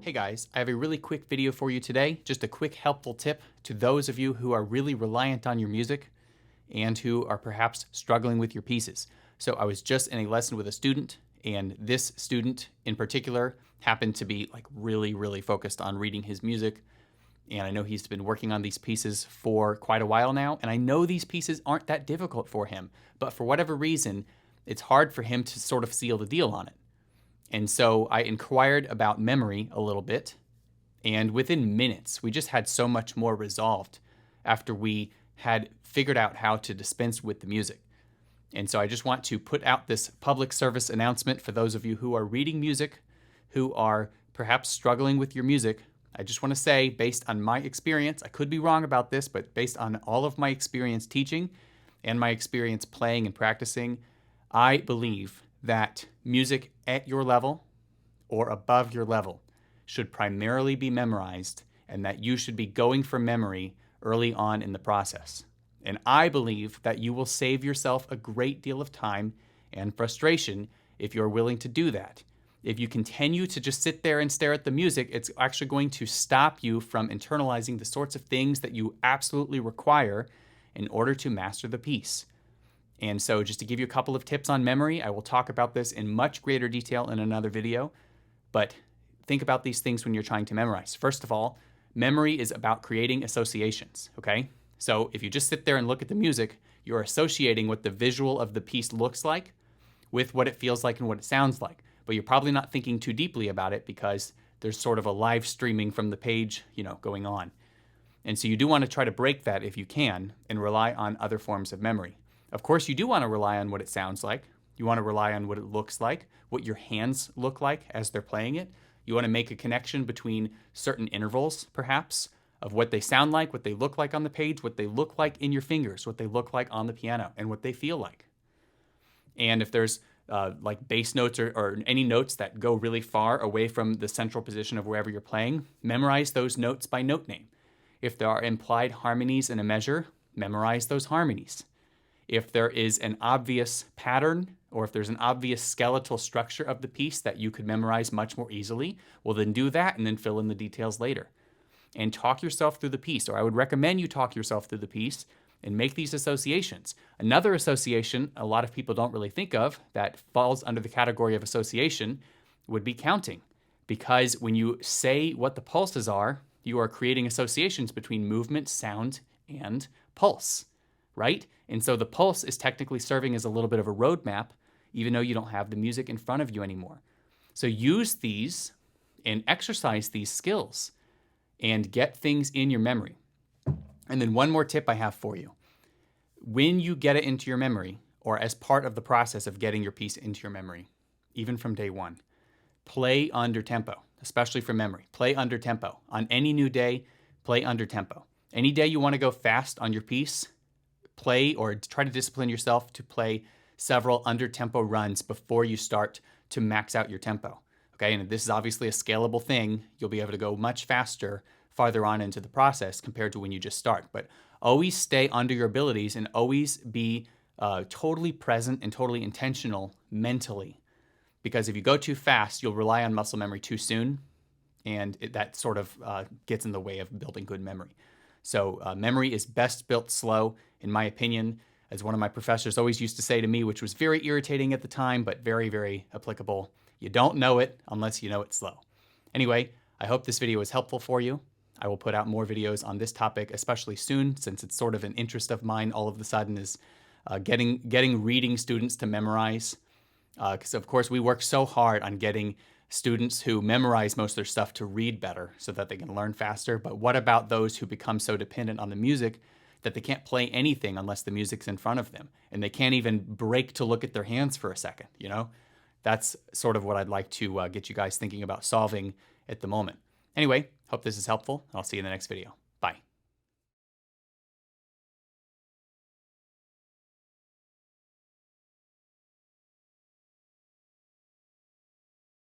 Hey guys, I have a really quick video for you today. Just a quick helpful tip to those of you who are really reliant on your music and who are perhaps struggling with your pieces. So I was just in a lesson with a student, and this student in particular happened to be really focused on reading his music. And I know he's been working on these pieces for quite a while now, and I know these pieces aren't that difficult for him, but for whatever reason, it's hard for him to sort of seal the deal on it. And so I inquired about memory a little bit, and within minutes, we just had so much more resolved after we had figured out how to dispense with the music. And so I just want to put out this public service announcement for those of you who are reading music, who are perhaps struggling with your music. I just want to say, based on my experience, I could be wrong about this, but based on all of my experience teaching and my experience playing and practicing, I believe that music at your level or above your level should primarily be memorized, and that you should be going for memory early on in the process. And I believe that you will save yourself a great deal of time and frustration if you're willing to do that. If you continue to just sit there and stare at the music, it's actually going to stop you from internalizing the sorts of things that you absolutely require in order to master the piece. And so just to give you a couple of tips on memory, I will talk about this in much greater detail in another video, but think about these things when you're trying to memorize. First of all, memory is about creating associations, okay? So if you just sit there and look at the music, you're associating what the visual of the piece looks like with what it feels like and what it sounds like. But you're probably not thinking too deeply about it because there's sort of a live streaming from the page, going on. And so you do want to try to break that if you can and rely on other forms of memory. Of course, you do want to rely on what it sounds like. You want to rely on what it looks like, what your hands look like as they're playing it. You want to make a connection between certain intervals, perhaps, of what they sound like, what they look like on the page, what they look like in your fingers, what they look like on the piano, and what they feel like. And if there's like bass notes or any notes that go really far away from the central position of wherever you're playing, memorize those notes by note name. If there are implied harmonies in a measure, memorize those harmonies. If there is an obvious pattern, or if there's an obvious skeletal structure of the piece that you could memorize much more easily, well then do that and then fill in the details later. And talk yourself through the piece, or I would recommend you talk yourself through the piece and make these associations. Another association a lot of people don't really think of that falls under the category of association would be counting. Because when you say what the pulses are, you are creating associations between movement, sound, and pulse, right? And so the pulse is technically serving as a little bit of a roadmap, even though you don't have the music in front of you anymore. So use these and exercise these skills and get things in your memory. And then one more tip I have for you. When you get it into your memory, or as part of the process of getting your piece into your memory, even from day one, play under tempo, especially for memory. Play under tempo. On any new day, play under tempo. Any day you want to go fast on your piece, play or try to discipline yourself to play several under tempo runs before you start to max out your tempo. Okay, and this is obviously a scalable thing. You'll be able to go much faster farther on into the process compared to when you just start. But always stay under your abilities and always be totally present and totally intentional mentally. Because if you go too fast, you'll rely on muscle memory too soon, and that sort of gets in the way of building good memory. So memory is best built slow, in my opinion, as one of my professors always used to say to me, which was very irritating at the time, but very applicable. You don't know it unless you know it slow. Anyway, I hope this video was helpful for you. I will put out more videos on this topic, especially soon, since it's sort of an interest of mine all of a sudden is getting reading students to memorize. Because of course we work so hard on getting students who memorize most of their stuff to read better so that they can learn faster. But what about those who become so dependent on the music that they can't play anything unless the music's in front of them, and they can't even break to look at their hands for a second, That's sort of what I'd like to get you guys thinking about solving at the moment. Anyway, hope this is helpful. I'll see you in the next video.